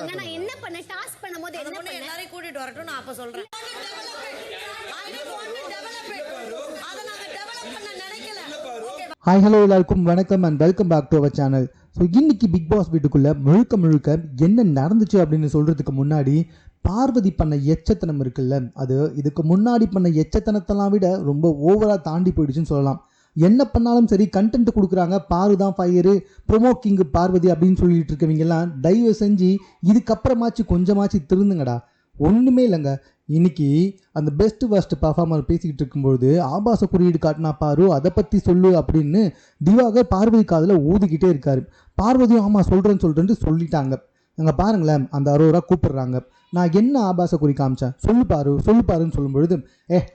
ஆமாங்க, நான் என்ன பண்ணேன்? டாஸ்க் பண்ணும்போது என்ன பண்ணேன்? எல்லாரையும் கூட்டிட்டு வரட்டும், நான் அப்ப சொல்றேன். ஹாய் ஹலோ எல்லாருக்கும் வணக்கம் and welcome back to our channel. So இன்னைக்கு பிக் பாஸ் வீட்டுக்குள்ளே முழுக்க என்ன நடந்துச்சு அப்படின்னு சொல்கிறதுக்கு முன்னாடி பார்வதி பண்ண எச்சத்தனம் இருக்குல்ல, அது இதுக்கு முன்னாடி பண்ண எச்சத்தனத்தெல்லாம் விட ரொம்ப ஓவராக தாண்டி போயிடுச்சுன்னு சொல்லலாம். என்ன பண்ணாலும் சரி கண்டென்ட் கொடுக்குறாங்க, பாரு தான் ஃபயரு, ப்ரொமோ கிங்கு பார்வதி அப்படின்னு சொல்லிட்டு இருக்கவங்கெல்லாம் தயவு செஞ்சு இதுக்கப்புறமாச்சு கொஞ்சமாச்சு திருந்துங்கடா. ஒன்றுமே இல்லைங்க. இன்னைக்கு அந்த பெஸ்ட் ஃபர்ஸ்ட் பர்ஃபார்மர் பேசிக்கிட்டு இருக்கும்பொழுது ஆபாச குறியீடு காட்டினா பாரு, அதை பற்றி சொல்லு அப்படின்னு திவாகர் பார்வதி காதில் ஊதிக்கிட்டே இருக்காரு. பார்வதியும் ஆமாம் சொல்கிறேன்னு சொல்லிட்டாங்க. அங்கே பாருங்களேன், அந்த அரோரா கூப்பிடுறாங்க. நான் என்ன ஆபாச குறி காமிச்சேன், சொல்லு பாருன்னு சொல்லும்பொழுது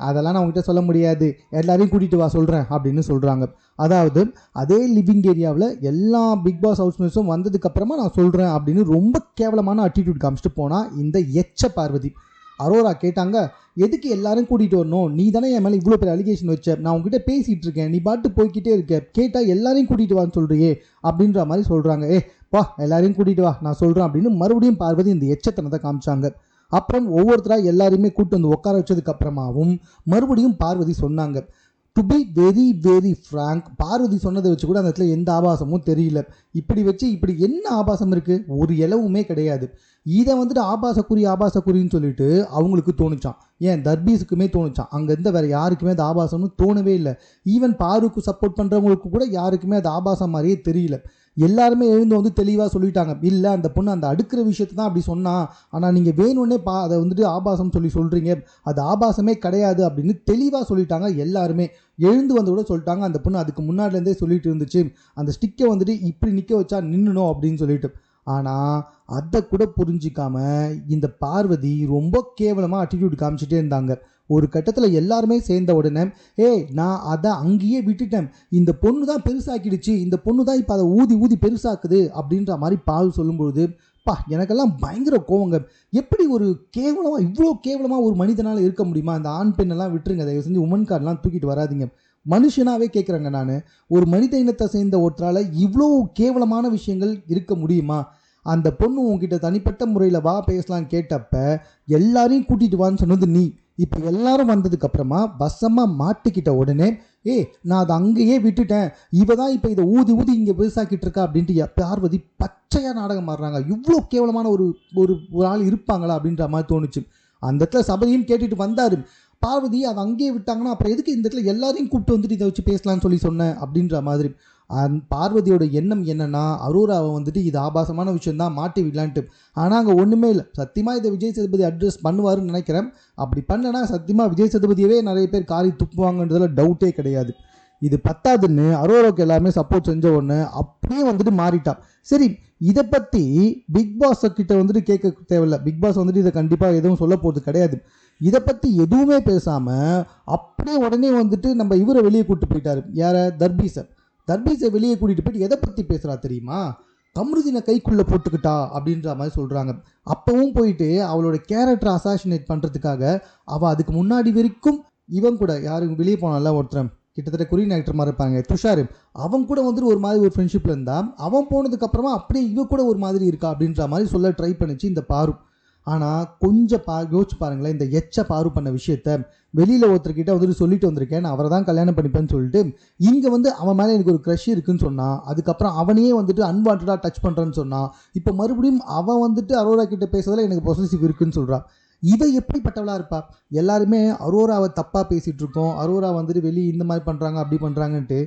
அதெல்லாம் நான் உங்ககிட்ட சொல்ல முடியாது, எல்லாரையும் கூட்டிகிட்டு வா சொல்கிறேன் அப்படின்னு சொல்கிறாங்க. அதாவது அதே லிவிங் ஏரியாவில் எல்லா பிக் பாஸ் ஹவுஸ்மேட்ஸும் வந்ததுக்கப்புறமா நான் சொல்கிறேன் அப்படின்னு ரொம்ப கேவலமான அட்டிடியூட் காமிச்சிட்டு போனால் இந்த எச்ச பார்வதி. அரோரா கேட்டாங்க, எதுக்கு எல்லாரும் கூட்டிகிட்டு வரணும், நீ தானே என் மேலே இவ்வளோ பெரிய அலிகேஷன் வச்ச, நான் உங்ககிட்ட பேசிகிட்டு இருக்கேன், நீ பாட்டு போய்கிட்டே இருக்க, கேட்டால் எல்லாரையும் கூட்டிகிட்டு வான்னு சொல்கிறியே அப்படின்ற மாதிரி சொல்கிறாங்க. வா எல்லாரையும் கூட்டிகிட்டு வா நான் சொல்கிறேன் அப்படின்னு மறுபடியும் பார்வதி இந்த எச்சத்தனத்தை காமிச்சாங்க. அப்புறம் ஒவ்வொருத்தராக எல்லாரையுமே கூப்பிட்டு வந்து உட்கார வச்சதுக்கு அப்புறமாவும் மறுபடியும் பார்வதி சொன்னாங்க. To be very very frank, Parvathi சொன்னதை வச்சு கூட அந்த இடத்துல எந்த ஆபாசமும் தெரியல. இப்படி வச்சு இப்படி என்ன ஆபாசம் இருக்குது, ஒரு இலவுமே கிடையாது. இதை வந்துட்டு ஆபாச குறின்னு சொல்லிட்டு அவங்களுக்கு தோணுச்சான். ஏன் தர்பீஸுக்குமே தோணுச்சான். அங்கே இருந்த வேறு யாருக்குமே அது ஆபாசம்னு தோணவே இல்லை. ஈவன் பாருக்கு சப்போர்ட் பண்ணுறவங்களுக்கு கூட யாருக்குமே அது ஆபாசம் மாதிரியே தெரியல. எல்லாருமே எழுந்து வந்து தெளிவாக சொல்லிட்டாங்க, இல்லை அந்த பொண்ணு அந்த அடுக்கிற விஷயத்தை தான் அப்படி சொன்னா, ஆனால் நீங்கள் வேணும்னே அதை வந்துட்டு ஆபாசம் சொல்கிறீங்க, அது ஆபாசமே கிடையாது அப்படின்னு தெளிவாக சொல்லிட்டாங்க. எல்லாருமே எழுந்து வந்து கூட சொல்லிட்டாங்க, அந்த பொண்ணு அதுக்கு முன்னாடிலேருந்தே சொல்லிட்டு இருந்துச்சு, அந்த ஸ்டிக்கை வந்துட்டு இப்படி நிற்க வச்சா நின்னுணும் அப்படின்னு சொல்லிட்டு. ஆனால் அதை கூட புரிஞ்சிக்காம இந்த பார்வதி ரொம்ப கேவலமாக அட்டிடியூட் காமிச்சிட்டே இருந்தாங்க. ஒரு கட்டத்தில் எல்லாருமே சேர்ந்த உடனே நான் அதை அங்கேயே விட்டுட்டேன், இந்த பொண்ணு தான் பெருசாக்கிடுச்சு, இந்த பொண்ணு தான் இப்போ அதை ஊதி பெருசாக்குது அப்படின்ற மாதிரி பால் சொல்லும்பொழுது எனக்கெல்லாம் பயங்கர கோவங்க. எப்படி ஒரு கேவலமாக இவ்வளோ கேவலமாக ஒரு மனிதனால் இருக்க முடியுமா? அந்த ஆண் பெண்ணெல்லாம் விட்டுருங்க, தயவு செஞ்சு உமன் கார்டெலாம் தூக்கிட்டு வராதிங்க. மனுஷனாகவே கேட்குறேங்க நான், ஒரு மனித இனத்தை சேர்ந்த ஒருத்தரால் இவ்வளோ கேவலமான விஷயங்கள் இருக்க முடியுமா? அந்த பொண்ணு உங்ககிட்ட தனிப்பட்ட முறையில் வா பேசலான்னு கேட்டப்ப எல்லாரையும் கூட்டிகிட்டு வான்னு சொன்னது நீ. இப்போ எல்லாரும் வந்ததுக்கப்புறமா வசமாக மாட்டிக்கிட்ட உடனே நான் அதை அங்கேயே விட்டுட்டேன், இவ தான் இப்போ இதை ஊதி இங்கே பெருசாக்கிட்டு இருக்கா அப்படின்ட்டு பார்வதி பச்சையாக நாடகம் மாறுறாங்க. இவ்வளோ கேவலமான ஒரு ஒரு ஆள் இருப்பாங்களா அப்படின்ற மாதிரி தோணுச்சு. அந்த இடத்துல சபையும் கேட்டுட்டு வந்தார். பார்வதி அதை அங்கேயே விட்டாங்கன்னா அப்புறம் எதுக்கு இந்த இடத்துல எல்லாரையும் கூப்பிட்டு வந்துட்டு இதை வச்சு பேசலான்னு சொன்னேன் அப்படின்ற மாதிரி. பார்வதியோட எண்ணம் என்னன்னா, அரோராவை வந்துட்டு இது ஆபாசமான விஷயந்தான் மாட்டி விடலான்ட்டு. ஆனால் அங்கே ஒன்றுமே இல்லை. சத்தியமாக இதை விஜய் சேதுபதி அட்ரஸ் பண்ணுவாருன்னு நினைக்கிறேன். அப்படி பண்ணனா சத்தியமாக விஜய் சேதுபதியவே நிறைய பேர் காரி துப்புவாங்கன்றதுல டவுட்டே கிடையாது. இது பத்தாதுன்னு அரோராவுக்கு எல்லாருமே சப்போர்ட் செஞ்ச உடனே அப்படியே வந்துட்டு மாறிட்டா. சரி, இதை பற்றி பிக் பாஸ் கிட்ட வந்துட்டு கேட்க தேவையில்லை. பிக் பாஸ் வந்துட்டு இதை கண்டிப்பாக எதுவும் சொல்ல போகிறது கிடையாது. இதை பற்றி எதுவுமே பேசாமல் அப்படியே உடனே வந்துட்டு நம்ம இவரை வெளியே கூப்பிட்டு போயிட்டார். யாரை? தர்பீஸை வெளியே கூட்டிகிட்டு போயிட்டு எதை பற்றி பேசுகிறா தெரியுமா? கம்ருதீனை கைக்குள்ளே போட்டுக்கிட்டா அப்படின்ற மாதிரி சொல்கிறாங்க. அப்பவும் போயிட்டு அவளோட கேரக்டரை அசாசினேட் பண்ணுறதுக்காக அவள் அதுக்கு முன்னாடி வரைக்கும் இவன் கூட யாரும் வெளியே போனால ஒருத்தர் கிட்டத்தட்ட கொரியன் ஆக்டர் மாதிரி இருப்பாங்க, துஷார், அவன் கூட வந்துட்டு ஒரு மாதிரி ஒரு ஃப்ரெண்ட்ஷிப்பில் இருந்தால் அவன் போனதுக்கப்புறமா அப்படியே இவ கூட ஒரு மாதிரி இருக்கா அப்படின்ற மாதிரி சொல்ல ட்ரை பண்ணிச்சு இந்த பாரு. ஆனால் கொஞ்சம் யோசிச்சு பாருங்களேன், இந்த எச்ச பாரு பண்ண விஷயத்த வெளியில் ஒருத்தர்கிட்ட வந்துட்டு சொல்லிட்டு வந்திருக்கேன், நான் அவரை தான் கல்யாணம் பண்ணிப்பேன்னு சொல்லிட்டு இங்கே வந்து அவன் மேலே எனக்கு ஒரு க்ரஷ் இருக்குன்னு சொன்னான். அதுக்கப்புறம் அவனையே வந்துட்டு அன்வான்டாக டச் பண்ணுறேன்னு சொன்னான். இப்போ மறுபடியும் அவன் வந்துட்டு அரோரா கிட்ட பேசுறதுல எனக்கு பொசசிவ் இருக்குன்னு சொல்கிறான். இவ எப்படிப்பட்டவளாக இருப்பா? எல்லாருமே அரோராவை தப்பாக பேசிகிட்டு இருக்கோம், அரோரா வந்துட்டு வெளியே இந்த மாதிரி பண்ணுறாங்க அப்படி பண்ணுறாங்கன்ட்டு.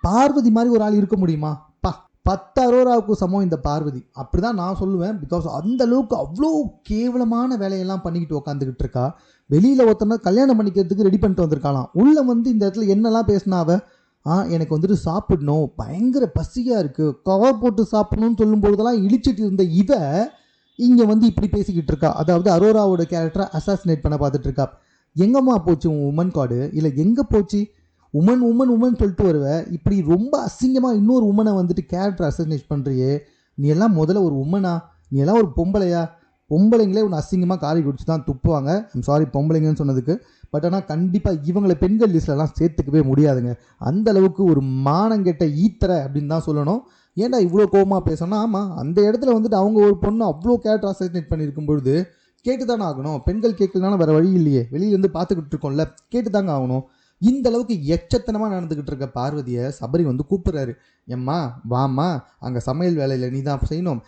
பார்வதி மாதிரி ஒரு ஆள் இருக்க முடியுமா? 10 அரோராவுக்கு சமம் இந்த பார்வதி, அப்படி தான் நான் சொல்லுவேன். பிகாஸ் அந்த அளவுக்கு அவ்வளோ கேவலமான வேலையெல்லாம் பண்ணிக்கிட்டு உட்காந்துக்கிட்டு இருக்கா. வெளியில் ஒருத்தனை கல்யாணம் பண்ணிக்கிறதுக்கு ரெடி பண்ணிட்டு வந்திருக்காளாம். உள்ளே வந்து இந்த இடத்துல என்னெல்லாம் பேசினாவ, எனக்கு வந்துட்டு சாப்பிடணும், பயங்கர பசியாக இருக்குது, கவர் போட்டு சாப்பிடணும்னு சொல்லும்பொழுதெல்லாம் இழிச்சிட்டு இருந்த இவ இங்கே வந்து இப்படி பேசிக்கிட்டு இருக்கா. அதாவது அரோராவோட கேரக்டரை அசாசினேட் பண்ண பார்த்துட்டு இருக்கா. எங்கம்மா போச்சு உன் உமன் கார்டு? இல்லை எங்கே போச்சு? உமன் சொல்லிட்டு வருவேன், இப்படி ரொம்ப அசிங்கமாக இன்னொரு உமனை வந்துட்டு கேரக்டர் அசாசினேட் பண்ணுறியே, நீ எல்லாம் முதல்ல ஒரு உமனா? நீ எல்லாம் ஒரு பொம்பளையா? பொம்பளைங்களே ஒன்று அசிங்கமாக காரி குடிச்சு தான் துப்புவாங்க. ஐம் சாரி பொம்பளைங்கன்னு சொன்னதுக்கு. பட் ஆனால் கண்டிப்பாக இவங்களை பெண்கள் லிஸ்ட்லலாம் சேர்த்துக்கவே முடியாதுங்க. அந்த அளவுக்கு ஒரு மானங்கெட்ட ஈத்தரை அப்படின்னு தான் சொல்லணும். ஏன்டா இவ்வளோ கோவமாக பேசணும்? ஆமாம், அந்த இடத்துல வந்துட்டு அவங்க ஒரு பொண்ணு அவ்வளோ கேரக்டர் அசைனேட் பண்ணியிருக்கும் பொழுது கேட்டு தானே ஆகணும். பெண்கள் கேட்கலனாலும் வேறு வழி இல்லையே, வெளியிலேருந்து பார்த்துக்கிட்டு இருக்கோம்ல, கேட்டு தாங்க ஆகணும். இந்த அளவுக்கு எச்சத்தனமாக நடந்துக்கிட்டு இருக்க பார்வதியை சபரி வந்து கூப்பிட்றாரு. எம்மா வாம்மா, அங்கே சமையல் வேலையில் நீ தான் செய்யணும்,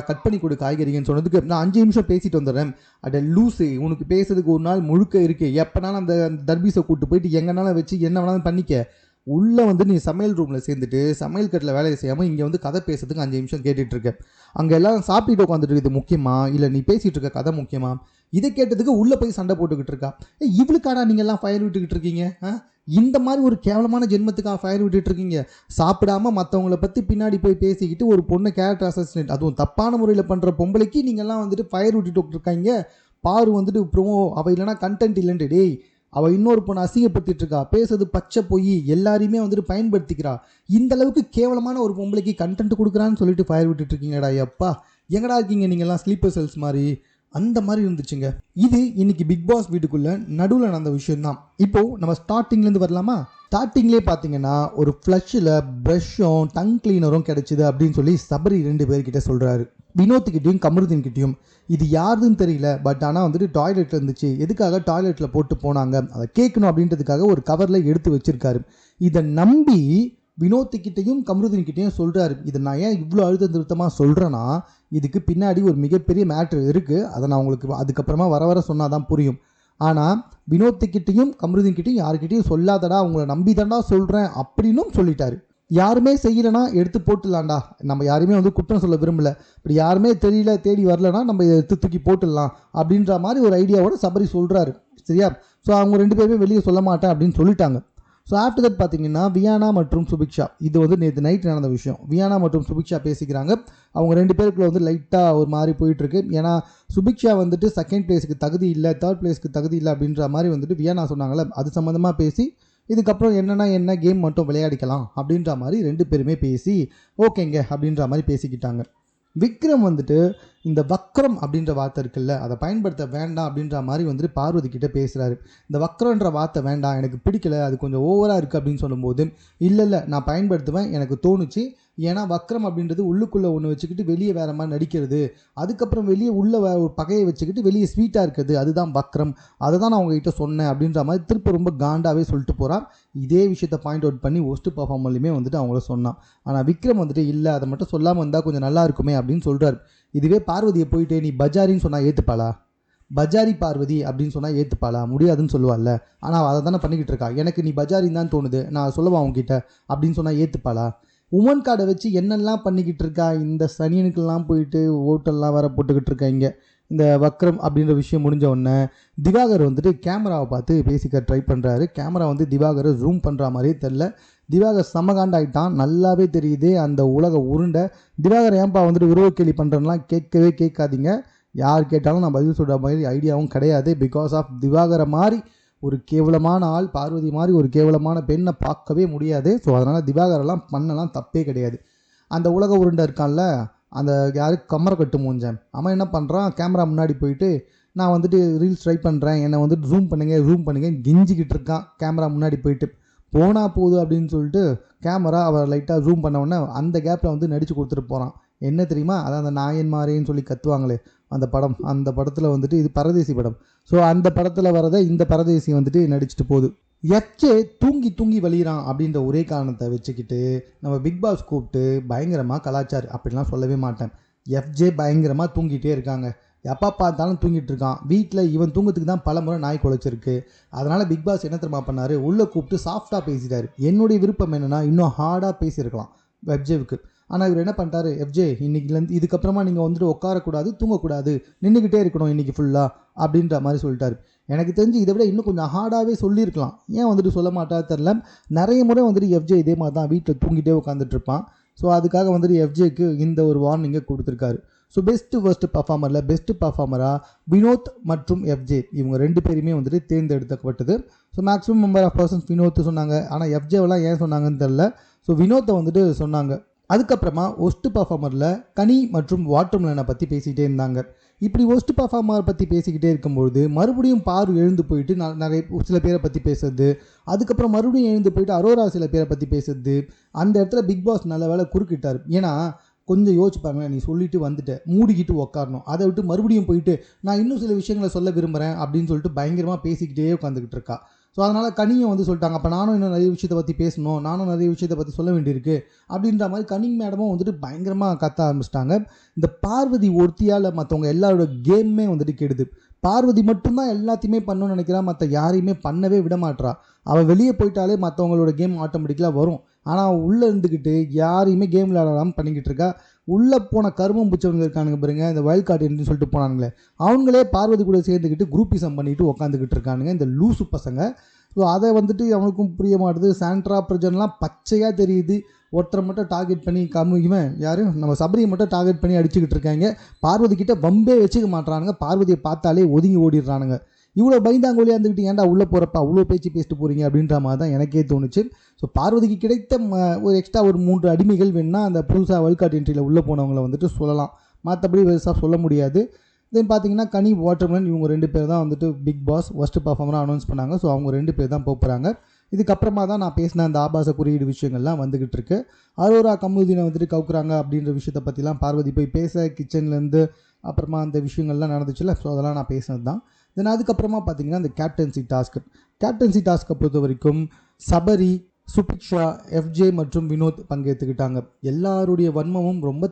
கட் பண்ணி கொடு காய்கறின்னு சொன்னதுக்கு நான் 5 நிமிஷம் பேசிட்டு வந்துடுறேன். அட லூஸு, உனக்கு பேசுறதுக்கு ஒரு நாள் முழுக்க இருக்கு, எப்போனாலும் அந்த தர்பீஸை கூப்பிட்டு போயிட்டு எங்கனாலும் வச்சு என்ன வேணாலும் பண்ணிக்க. உள்ளே வந்து நீ சமையல் ரூமில் சேர்ந்துட்டு சமையல் கட்டில் வேலையை செய்யாமல் இங்கே வந்து கதை பேசுறதுக்கு 5 நிமிஷம் கேட்டுட்டு இருக்க. அங்கே எல்லாம் சாப்பிட்டுட்டு உட்காந்துட்டு இது முக்கியமா, இல்லை நீ பேசிகிட்டு இருக்க கதை முக்கியமா? இதை கேட்டதுக்கு உள்ளே போய் சண்டை போட்டுக்கிட்டு இருக்கா. இவளுக்காடா நீங்கள் எல்லாம் ஃபயர் விட்டுக்கிட்டு இருக்கீங்க? இந்த மாதிரி ஒரு கேவலமான ஜென்மத்துக்காக ஃபயர் விட்டுட்டு இருக்கீங்க. சாப்பிடாம மற்றவங்கள பற்றி பின்னாடி போய் பேசிக்கிட்டு ஒரு பொண்ணை கேரக்டர் அசசினேட், அதுவும் தப்பான முறையில் பண்ணுற பொம்பளைக்கு நீங்கள்லாம் வந்துட்டு ஃபயர் விட்டுட்டு இருக்காங்க. பாரு வந்துட்டு ப்ரோமோ அவள் இல்லைனா கண்டென்ட் இல்லைன்ட்டு, டேய் அவள் இன்னொரு பொண்ணை அசிங்கப்படுத்திட்டு இருக்கா, பேசுறது பச்சை போய் எல்லாரையுமே வந்துட்டு பயன்படுத்திக்கிறா. இந்த அளவுக்கு கேவலமான ஒரு பொம்பளைக்கு கண்டென்ட் கொடுக்குறான்னு சொல்லிட்டு ஃபயர் விட்டுட்டு இருக்கீங்கடா. எப்பா எங்கடா இருக்கீங்க நீங்கள்லாம் ஸ்லீப்பர் செல்ஸ் மாதிரி? அந்த மாதிரி இருந்துச்சுங்க. இது இன்னைக்கு பிக் பாஸ் வீட்டுக்குள்ளே நடுவில் நடந்த விஷயம்தான். இப்போது நம்ம ஸ்டார்டிங்லேருந்து வரலாமா? ஸ்டார்டிங்லேயே பார்த்தீங்கன்னா ஒரு ஃப்ளஷில் ப்ரஷ்ஷும் டங் கிளீனரும் கிடச்சிது அப்படின்னு சொல்லி சபரி 2 பேர்கிட்ட சொல்கிறாரு. வினோத்துக்கிட்டையும் கமருதீன்கிட்டையும். இது யாருன்னு தெரியல, பட் ஆனால் வந்துட்டு டாய்லெட்டில் இருந்துச்சு, எதுக்காக டாய்லெட்டில் போட்டு போனாங்க அதை கேட்கணும் அப்படின்றதுக்காக ஒரு கவரில் எடுத்து வச்சிருக்காரு. இதை நம்பி வினோத்துக்கிட்டையும் கமருதீன்கிட்டையும் சொல்கிறாரு. இதை நான் ஏன் இவ்வளோ அழுத்த திருத்தமாக சொல்கிறேன்னா, இதுக்கு பின்னாடி ஒரு மிகப்பெரிய மேட்ரு இருக்குது. அதை நான் உங்களுக்கு அதுக்கப்புறமா வர வர சொன்னால் தான் புரியும். ஆனால் வினோத்துக்கிட்டையும் கமருதீன்கிட்டையும் யாருக்கிட்டையும் சொல்லாதடா, அவங்கள நம்பி தாண்டா சொல்கிறேன் அப்படின்னும் சொல்லிட்டாரு. யாருமே செய்யலைன்னா எடுத்து போட்டுடலாம்டா, நம்ம யாருமே வந்து குற்றம் சொல்ல விரும்பலை, இப்படி யாருமே தெரியல தேடி வரலன்னா நம்ம இதை எடுத்து தூக்கி போட்டுடலாம் அப்படின்ற மாதிரி ஒரு ஐடியாவோட சபரி சொல்கிறாரு. சரியா? ஸோ அவங்க 2 பேருமே வெளியே சொல்ல மாட்டேன் அப்படின்னு சொல்லிட்டாங்க. ஸோ ஆஃப்டர் தட் பார்த்தீங்கன்னா வியானா மற்றும் சுபிக்ஷா, இது வந்து நேற்று நைட் நடந்த விஷயம். வியானா மற்றும் சுபிக்ஷா பேசிக்கிறாங்க. அவங்க 2 பேருக்குள்ள வந்து லைட்டாக ஒரு மாதிரி போயிட்டுருக்கு. ஏன்னா சுபிக்ஷா வந்துட்டு 2nd பிளேஸுக்கு தகுதி இல்லை, 3rd பிளேஸ்க்கு தகுதி இல்லை அப்படின்ற மாதிரி வந்துட்டு வியானா சொன்னாங்கள்ல, அது சம்மந்தமாக பேசி இதுக்கப்புறம் என்ன கேம் மட்டும் விளையாடிக்கலாம் அப்படின்ற மாதிரி 2 பேருமே பேசி ஓகேங்க அப்படின்ற மாதிரி பேசிக்கிட்டாங்க. விக்ரம் வந்துட்டு இந்த வக்ரம் அப்படின்ற வார்த்தை இருக்குல்ல, அதை பயன்படுத்த வேண்டாம் அப்படின்ற மாதிரி வந்துட்டு பார்வதி கிட்டே பேசுகிறாரு. இந்த வக்ரன்ற வார்த்தை வேண்டாம், எனக்கு பிடிக்கல, அது கொஞ்சம் ஓவராக இருக்குது அப்படின்னு சொல்லும்போது, இல்லை நான் பயன்படுத்துவேன், எனக்கு தோணுச்சு. ஏன்னா வக்ரம் அப்படின்றது உள்ளுக்குள்ளே ஒன்று வச்சுக்கிட்டு வெளியே வேறு மாதிரி நடிக்கிறது, அதுக்கப்புறம் வெளியே உள்ள ஒரு பகையை வச்சுக்கிட்டு வெளியே ஸ்வீட்டாக இருக்குது, அதுதான் வக்ரம், அதை தான் நான் உங்ககிட்ட சொன்னேன் அப்படின்ற மாதிரி திருப்பி ரொம்ப காண்டாகவே சொல்லிட்டு போகிறான். இதே விஷயத்தை பாயிண்ட் அவுட் பண்ணி ஒஸ்ட் பர்ஃபார்மர்லையுமே வந்துட்டு அவங்கள சொன்னான். ஆனால் விக்ரம் வந்துட்டு இல்லை, அதை மட்டும் சொல்லாமல் இருந்தால் கொஞ்சம் நல்லா இருக்குமே அப்படின்னு சொல்கிறார். இதுவே பார்வதியை போயிட்டு நீ பஜாரின்னு சொன்னால் ஏற்றுப்பாளா? பஜாரி பார்வதி அப்படின்னு சொன்னால் ஏற்றுப்பாளா? முடியாதுன்னு சொல்லுவாள்ல. ஆனால் அதை தானே பண்ணிக்கிட்டு இருக்கா. எனக்கு நீ பஜாரின்னு தான் தோணுது, நான் சொல்லவா அவங்ககிட்ட அப்படின்னு சொன்னால் ஏற்றுப்பாளா? உமன் கார்டை வச்சு என்னெல்லாம் பண்ணிக்கிட்டு இருக்கா. இந்த சனியனுக்கெல்லாம் போயிட்டு ஓட்டெல்லாம் வேற போட்டுக்கிட்டு இருக்கா. இங்கே இந்த வக்ரம் அப்படின்ற விஷயம் முடிஞ்ச உடனே திவாகர் வந்துட்டு கேமராவை பார்த்து பேசிக்க ட்ரை பண்ணுறாரு. கேமரா வந்து திவாகரை ஜூம் பண்ணுற மாதிரியே தெரில. திவாகர் சமகாண்டாயிட்டான், நல்லாவே தெரியுது அந்த உலக உருண்டை. திவாகர் ஏன்பா வந்துட்டு உறவு கேள்வி பண்ணுறேன்னா கேட்கவே கேட்காதீங்க. யார் கேட்டாலும் நான் பதில் சொல்கிற மாதிரி ஐடியாவும் கிடையாது. பிகாஸ் ஆஃப் திவாகரை மாதிரி ஒரு கேவலமான ஆள், பார்வதி மாதிரி ஒரு கேவலமான பெண்ணை பார்க்கவே முடியாது. ஸோ அதனால் திவாகரெல்லாம் பண்ணலாம் தப்பே கிடையாது. அந்த உலக உருண்டை இருக்கான்ல, அந்த யாரு கம்மரை கட்டு மூஞ்சேன், அவன் என்ன பண்ணுறான், கேமரா முன்னாடி போயிட்டு நான் வந்துட்டு ரீல்ஸ் ட்ரை பண்ணுறேன், என்னை வந்துட்டு ஜூம் பண்ணுங்க கெஞ்சிக்கிட்டு இருக்கான். கேமரா முன்னாடி போயிட்டு போனால் போகுது அப்படின்னு சொல்லிட்டு கேமரா அவரை லைட்டாக ஜூம் பண்ண உடனே அந்த கேப்பில் வந்து நடித்து கொடுத்துட்டு போகிறான். என்ன தெரியுமா, அதான் அந்த நாயன்மாரேன்னு சொல்லி கத்துவாங்களே அந்த படம், அந்த படத்தில் வந்துட்டு இது பரதேசி படம். ஸோ அந்த படத்தில் வரதை இந்த பரதேசி வந்துட்டு நடிச்சுட்டு போகுது. எச்சே தூங்கி வலிகிறான் அப்படின்ற ஒரே காரணத்தை வச்சுக்கிட்டு நம்ம பிக் பாஸ் கூப்பிட்டு பயங்கரமாக கலாச்சார் அப்படிலாம் சொல்லவே மாட்டேன். எஃப்ஜே பயங்கரமாக தூங்கிட்டே இருக்காங்க, எப்போ பார்த்தாலும் தூங்கிட்டு இருக்கான். வீட்டில் இவன் தூங்கத்துக்கு தான் பல முறை நாய் குலைச்சிருக்கு. அதனால் பிக் பாஸ் என்ன தெரியுமா பண்ணார், உள்ளே கூப்பிட்டு சாஃப்டாக பேசிட்டார். என்னுடைய விருப்பம் என்னென்னா இன்னும் ஹார்டாக பேசியிருக்கலாம் எஃப்ஜேவுக்கு. ஆனால் இவர் என்ன பண்ணிட்டாரு, எஃப்ஜே இன்னைக்குலேருந்து இதுக்கப்புறமா நீங்கள் வந்துட்டு உட்காரக்கூடாது, தூங்கக்கூடாது, நின்றுக்கிட்டே இருக்கணும் இன்றைக்கி ஃபுல்லாக அப்படின்ற மாதிரி சொல்லிட்டாரு. எனக்கு தெரிஞ்சு இதை விட இன்னும் கொஞ்சம் ஹார்டாகவே சொல்லியிருக்கலாம். ஏன் வந்துட்டு சொல்ல மாட்டா தெரில. நிறைய முறை வந்துட்டு எஃப்ஜே இதே மாதிரி தான் வீட்டில் தூங்கிட்டே உட்காந்துட்டு இருப்பான். ஸோ அதுக்காக வந்துட்டு எஃப்ஜேக்கு இந்த ஒரு வார்னிங்கை கொடுத்துருக்காரு. ஸோ பெஸ்ட்டு பர்ஃபார்மரில் பெஸ்ட்டு பர்ஃபார்மராக வினோத் மற்றும் எஃப்ஜே இவங்க 2 பேருமே வந்துட்டு தேர்ந்தெடுக்கப்பட்டது. So maximum number of persons Vinoth சொன்னாங்க. ஆனால் எஃப்ஜேவெல்லாம் ஏன் சொன்னாங்கன்னு தெரில. ஸோ வினோத்தை வந்துட்டு சொன்னாங்க. அதுக்கப்புறமா ஒஸ்ட் பர்ஃபார்மரில் கனி மற்றும் வாட்டர்மெலனை பற்றி பேசிக்கிட்டே இருந்தாங்க. இப்படி ஒஸ்ட் பர்ஃபார்மர் பற்றி பேசிக்கிட்டே இருக்கும்பொழுது மறுபடியும் பாரு எழுந்து போயிட்டு நிறைய சில பேரை பற்றி பேசுறது, அதுக்கப்புறம் மறுபடியும் எழுந்து போயிட்டு அரோரா சில பேரை பற்றி பேசுறது. அந்த இடத்துல பிக் பாஸ் நல்ல வேலை குறுக்கிட்டார். ஏன்னா கொஞ்சம் யோசிப்பாங்க, நீ சொல்லிட்டு வந்துட்ட, மூடிக்கிட்டு உக்காரணும், அதை விட்டு மறுபடியும் போயிட்டு நான் இன்னும் சில விஷயங்களை சொல்ல விரும்புகிறேன் அப்படின்னு சொல்லிட்டு பயங்கரமாக பேசிக்கிட்டே உட்காந்துக்கிட்டு இருக்கா. ஸோ அதனால் கனியும் வந்து சொல்லிட்டாங்க, அப்போ நானும் இன்னும் நிறைய விஷயத்தை பற்றி பேசணும், நானும் நிறைய விஷயத்தை பற்றி சொல்ல வேண்டியிருக்கு அப்படின்ற மாதிரி கனி மேடமும் வந்துட்டு பயங்கரமாக கத்த ஆரம்பிச்சிட்டாங்க. இந்த பார்வதி ஒருத்தியால் மற்றவங்க எல்லாரோட கேமுமே வந்துட்டு கெடுது. பார்வதி மட்டும்தான் எல்லாத்தையுமே பண்ணணும்னு நினைக்கிறா, மற்ற யாரையுமே பண்ணவே விட மாட்றா. அவள் வெளியே போயிட்டாலே மற்றவங்களோட கேம் ஆட்டோமேட்டிக்கலாக வரும். ஆனால் அவள் உள்ளே இருந்துக்கிட்டு யாரையுமே கேம் விளையாடாமல் பண்ணிக்கிட்டு இருக்கா. உள்ளே போன கருமம் பிடிச்சவங்க இருக்கானுங்க பாருங்க, இந்த வைல்ட் கார்டு என்று சொல்லிட்டு போனானுங்களே, அவங்களே பார்வதி கூட சேர்ந்துக்கிட்டு குரூப்பிசம் பண்ணிட்டு உட்காந்துக்கிட்டு இருக்கானுங்க இந்த லூசு பசங்க. ஸோ அதை வந்துட்டு அவனுக்கும் புரிய மாட்டுது. சாண்ட்ரா பிரஜன்லாம் பச்சையாக தெரியுது. ஒருத்தரை மட்டும் டார்கெட் பண்ணி இவன் யாரும் நம்ம சபரியை மட்டும் டார்கெட் பண்ணி அடிச்சுக்கிட்டு இருக்காங்க. பார்வதி கிட்ட வம்பே வச்சுக்க மாட்டானுங்க. பார்வதியை பார்த்தாலே ஒதுங்கி ஓடிடுறானுங்க. இவ்வளோ பயந்தாங்கோலியாக இருந்துக்கிட்டு ஏன்டா உள்ளே போகிறப்ப அவ்வளோ பேச்சு பேசிட்டு போகிறீங்க அப்படின்ற மாதிரி தான் எனக்கே தோணுச்சு. ஸோ பார்வதிக்கு கிடைத்த ஒரு எக்ஸ்ட்ரா ஒரு 3 அடிமைகள் வேணுன்னா அந்த புதுசாக வைல்ட் கார்டு என்ட்ரியில் உள்ளே போனவங்களை வந்துட்டு சொல்லலாம், மற்றபடி பெருசாக சொல்ல முடியாது. தென் பார்த்தீங்கன்னா கனி வாட்டர்மெலன் இவங்க 2 பேர் தான் வந்துட்டு பிக் பாஸ் ஃபர்ஸ்ட் பர்ஃபார்மராக அனௌன்ஸ் பண்ணாங்க. ஸோ அவங்க 2 பேர் தான் போகிறாங்க. இதுக்கப்புறமா தான் நான் பேசின அந்த ஆபாச குறியீடு விஷயங்கள்லாம் வந்துக்கிட்டு இருக்கு. அரோரா கமுதினை வந்துட்டு கவுக்குறாங்க அப்படின்ற விஷயத்தை பற்றிலாம் பார்வதி போய் பேச கிச்சன்லேருந்து அப்புறமா அந்த விஷயங்கள்லாம் நடந்துச்சுல்ல, ஸோ அதெல்லாம் நான் பேசினது தான். தென் அதுக்கப்புறமா பார்த்தீங்கன்னா இந்த கேப்டன்சி டாஸ்க்கை பொறுத்த வரைக்கும் சபரி, சுபிக்ஷா, எஃப்ஜே மற்றும் வினோத் பங்கேற்றுக்கிட்டாங்க. எல்லாருடைய வன்மமும் ரொம்ப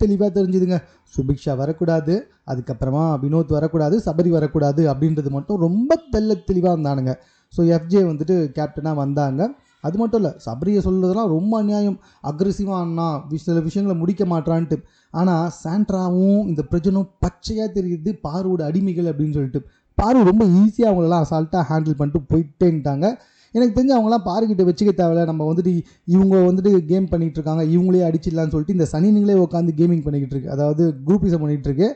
தெளிவாக தெரிஞ்சுதுங்க. சுபிக்ஷா வரக்கூடாது, அதுக்கப்புறமா வினோத் வரக்கூடாது, சபரி வரக்கூடாது அப்படின்றது மட்டும் ரொம்ப தெளிவாக இருந்தானுங்க. ஸோ எஃப்ஜே வந்துட்டு கேப்டனாக வந்தாங்க. அது மட்டும் இல்லை, சபரியை சொல்கிறதுலாம் ரொம்ப அநியாயம், அக்ரெசிவாக ஆனா சில விஷயங்களை முடிக்க மாட்டான்ட்டு. ஆனால் சாண்ட்ராவும் இந்த பிரஜனும் பச்சையாக தெரியுது பாருவோட அடிமைகள் அப்படின்னு சொல்லிட்டு. பாரு ரொம்ப ஈஸியாக அவங்களெல்லாம் அசால்ட்டாக ஹேண்டில் பண்ணிட்டு போயிட்டேன்ட்டாங்க. எனக்கு தெரிஞ்சு அவங்களாம் பாருக்கிட்ட வச்சுக்க தேவையில்ல, நம்ம வந்துட்டு இவங்க வந்துட்டு கேம் பண்ணிகிட்டு இருக்காங்க, இவங்களே அடிச்சிடலான்னு சொல்லிட்டு இந்த சனிங்களே உட்காந்து கேமிங் பண்ணிக்கிட்டு இருக்கு, அதாவது குரூப்பிசம் பண்ணிகிட்டு இருக்கு.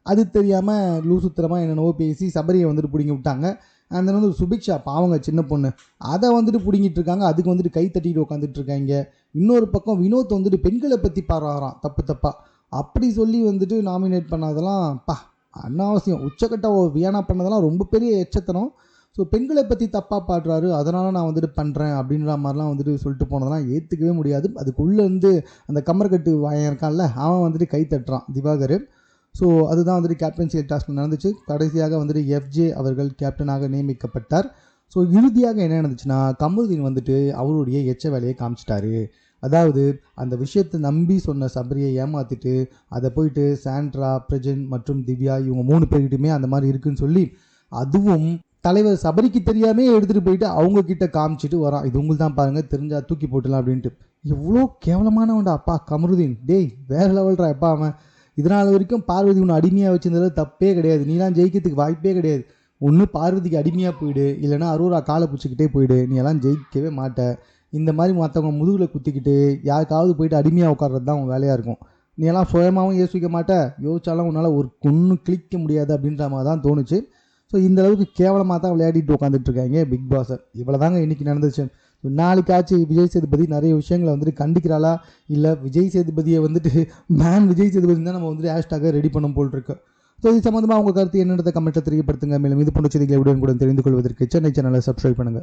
அது தெரியாமல் லூசுத்தரமாக என்னென்னவோ பேசி சபரியை வந்துட்டு பிடிங்கி விட்டாங்க. அந்த வந்து சுபிக்ஷா பாவங்க சின்ன பொண்ணு, அதை வந்துட்டு பிடிங்கிட்டு இருக்காங்க, அதுக்கு வந்துட்டு கை தட்டிட்டு உட்காந்துட்டு இருக்காங்க. இன்னொரு பக்கம் வினோத் வந்துட்டு பெண்களை பற்றி பாடுறாராம் தப்பாக, அப்படி சொல்லி வந்துட்டு நாமினேட் பண்ணதெல்லாம் அனாவசியம், உச்சக்கட்ட வியானா பண்ணதெல்லாம் ரொம்ப பெரிய எச்சத்தனம். ஸோ பெண்களை பற்றி தப்பாக பாடுறாரு, அதனால் நான் வந்துட்டு பண்ணுறேன் அப்படின்ற மாதிரிலாம் வந்துட்டு சொல்லிட்டு போனதெல்லாம் ஏற்றுக்கவே முடியாது. அதுக்குள்ளேருந்து அந்த கம்மர்கட்டு வாயன் இருக்கான்ல, அவன் வந்துட்டு கை தட்டுறான் திவாகர். ஸோ அதுதான் வந்துட்டு கேப்டன்சி டாஸ்க் நடந்துச்சு. கடைசியாக வந்துட்டு எஃப்ஜே அவர்கள் கேப்டனாக நியமிக்கப்பட்டார். ஸோ இறுதியாக என்ன நடந்துச்சுன்னா, கமருதீன் வந்துட்டு அவருடைய எச்ச வேலையை காமிச்சிட்டாரு. அதாவது அந்த விஷயத்தை நம்பி சொன்ன சபரியை ஏமாற்றிட்டு அதை போயிட்டு சாண்ட்ரா, பிரஜன் மற்றும் திவ்யா இவங்க 3 பேர்கிட்டுமே அந்த மாதிரி இருக்குன்னு சொல்லி, அதுவும் தலைவர் சபரிக்கு தெரியாமே எடுத்துகிட்டு போயிட்டு அவங்க கிட்ட காமிச்சிட்டு வரான். இது உங்களுக்கு தான் பாருங்கள், தெரிஞ்சா தூக்கி போட்டுலாம் அப்படின்ட்டு. எவ்வளோ கேவலமானவன்டா அப்பா கமருதீன், டேய் வேறு லெவல்ரா அப்பா அவன். இதனால் வரைக்கும் பார்வதி ஒன்று அடிமையாக வச்சிருந்தது தப்பே கிடையாது. நீலாம் ஜெயிக்கிறதுக்கு வாய்ப்பே கிடையாது. ஒன்று பார்வதிக்கு அடிமையாக போயிடு, இல்லைனா அரோரா காலை பிடிச்சிக்கிட்டே போயிடு, நீ எல்லாம் ஜெயிக்கவே மாட்ட. இந்த மாதிரி மற்றவங்க முதுகில் குத்திக்கிட்டு யாருக்காவது போயிட்டு அடிமையாக உட்கார்றது தான் உன் வேலையாக இருக்கும். நீ எல்லாம் சுயமாகவும் யோசிக்க மாட்ட, யோசிச்சாலும் உன்னால் ஒரு ஒன்றும் கிளிக்க முடியாது அப்படின்ற மாதிரி தான் தோணுச்சு. ஸோ இந்த அளவுக்கு கேவலமாக தான் விளையாடிட்டு உட்காந்துட்டு இருக்காங்க பிக் பாஸை. இவ்வளோ தாங்க இன்றைக்கி நடந்துச்சு. நாளைக்காச்சு விஜய் சேதுபதி நிறைய விஷயங்களை வந்துட்டு கண்டிக்கிறாளா, இல்லை விஜய் சேதுபதியை வந்துட்டு மேன் விஜய் சேதுபதி தான் நம்ம வந்துட்டு ஹேஷ்டாக ரெடி பண்ண போல் இருக்கு. ஸோ இது சம்மந்தமாக உங்கள் கருத்து என்னென்றதை கமெண்ட்டில் தெரியப்படுத்துங்க. மேலும் இது போன்ற செய்திகளை உடனுக்குடன் தெரிந்து கொள்வதற்கு சென்னை சேனலை சப்ஸ்கிரைப் பண்ணுங்கள்.